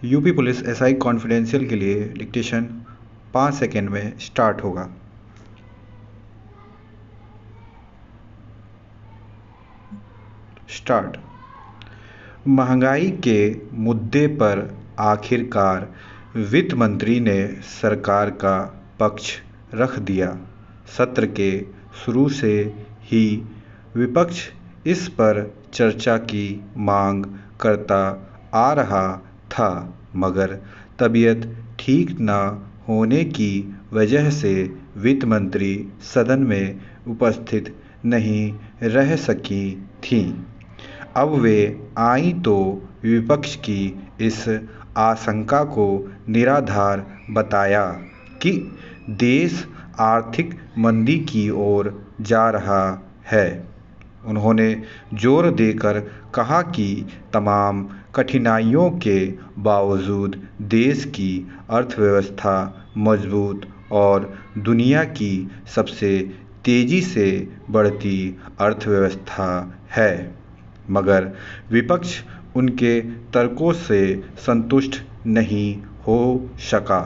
UP police SI confidential के लिए dictation 5 second में स्टार्ट होगा। स्टार्ट। महंगाई के मुद्दे पर आखिरकार वित्त मंत्री ने सरकार का पक्ष रख दिया। सत्र के शुरू से ही विपक्ष इस पर चर्चा की मांग करता आ रहा था, मगर तबीयत ठीक न होने की वजह से वित्त मंत्री सदन में उपस्थित नहीं रह सकी थीं। अब वे आईं तो विपक्ष की इस आशंका को निराधार बताया कि देश आर्थिक मंदी की ओर जा रहा है। उन्होंने जोर देकर कहा कि तमाम कठिनाइयों के बावजूद देश की अर्थव्यवस्था मजबूत और दुनिया की सबसे तेजी से बढ़ती अर्थव्यवस्था है, मगर विपक्ष उनके तर्कों से संतुष्ट नहीं हो सका।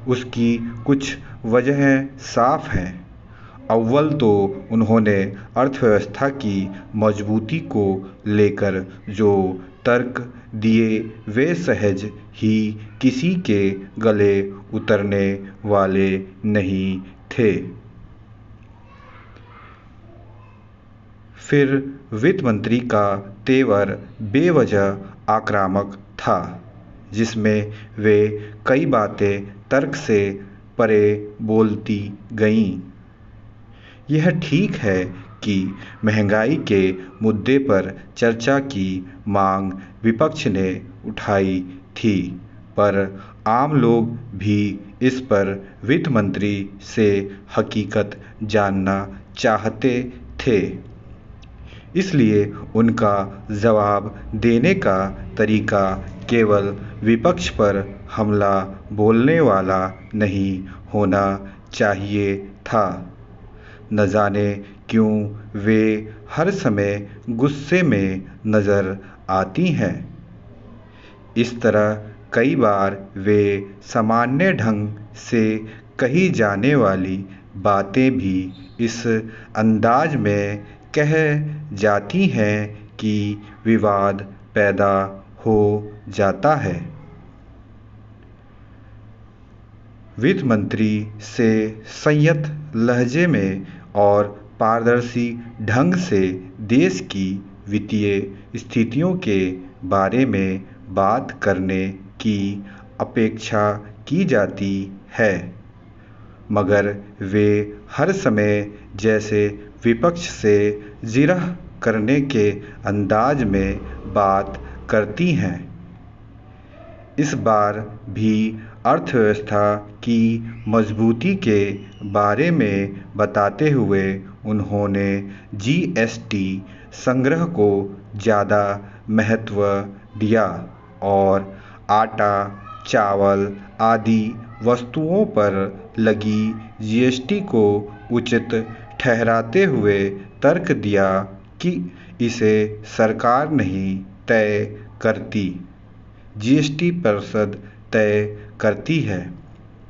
उसकी कुछ वजहें साफ हैं। अव्वल तो उन्होंने अर्थव्यवस्था की मजबूती को लेकर जो तर्क दिए वे सहज ही किसी के गले उतरने वाले नहीं थे। फिर वित्त मंत्री का तेवर बेवजह आक्रामक था, जिसमें वे कई बातें तर्क से परे बोलती गईं। यह ठीक है कि महंगाई के मुद्दे पर चर्चा की मांग विपक्ष ने उठाई थी, पर आम लोग भी इस पर वित्त मंत्री से हकीकत जानना चाहते थे। इसलिए उनका जवाब देने का तरीका केवल विपक्ष पर हमला बोलने वाला नहीं होना चाहिए था। न जाने क्यों वे हर समय गुस्से में नजर आती हैं। इस तरह कई बार वे सामान्य ढंग से कही जाने वाली बातें भी इस अंदाज में कह जाती हैं कि विवाद पैदा हो जाता है। वित्त मंत्री से संयत लहजे में और पारदर्शी ढंग से देश की वित्तीय स्थितियों के बारे में बात करने की अपेक्षा की जाती है, मगर वे हर समय जैसे विपक्ष से जिरह करने के अंदाज में बात करती हैं। इस बार भी अर्थव्यवस्था की मजबूती के बारे में बताते हुए उन्होंने जीएसटी संग्रह को ज़्यादा महत्व दिया और आटा, चावल आदि वस्तुओं पर लगी जीएसटी को उचित ठहराते हुए तर्क दिया कि इसे सरकार नहीं तय करती, जीएसटी परिषद तय करती है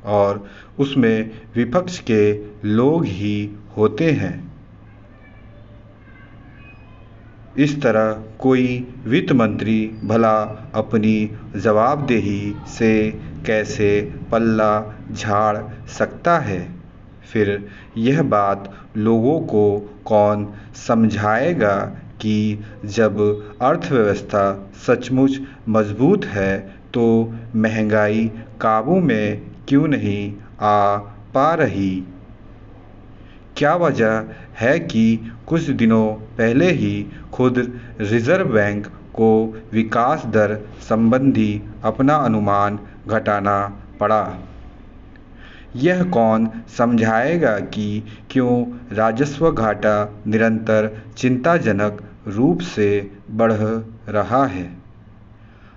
और उसमें विपक्ष के लोग ही होते हैं। इस तरह कोई वित्त मंत्री भला अपनी जवाबदेही से कैसे पल्ला झाड़ सकता है? फिर यह बात लोगों को कौन समझाएगा कि जब अर्थव्यवस्था सचमुच मजबूत है तो महंगाई काबू में क्यों नहीं आ पा रही? क्या वजह है कि कुछ दिनों पहले ही खुद रिजर्व बैंक को विकास दर संबंधी अपना अनुमान घटाना पड़ा? यह कौन समझाएगा कि क्यों राजस्व घाटा निरंतर चिंताजनक रूप से बढ़ रहा है?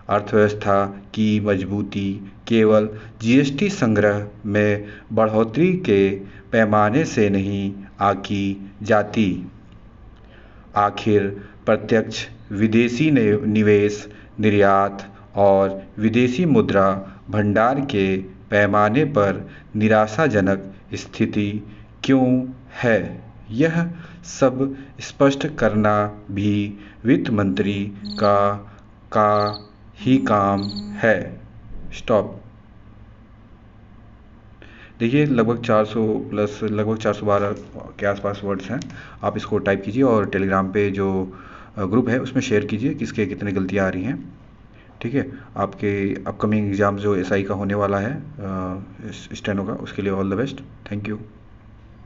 अर्थव्यवस्था की मजबूती केवल जीएसटी संग्रह में बढ़ोतरी के पैमाने से नहीं आंकी जाती। आखिर प्रत्यक्ष विदेशी निवेश, निर्यात और विदेशी मुद्रा भंडार के पैमाने पर निराशाजनक स्थिति क्यों है, यह सब स्पष्ट करना भी वित्त मंत्री का ही काम है। स्टॉप। देखिए लगभग 400 प्लस लगभग 412 के आसपास वर्ड्स हैं। आप इसको टाइप कीजिए और टेलीग्राम पे जो ग्रुप है उसमें शेयर कीजिए किसके कितने गलतियाँ आ रही हैं। ठीक है, आपके अपकमिंग एग्ज़ाम जो एसआई का होने वाला है स्टेनो का, उसके लिए all the best. Thank you.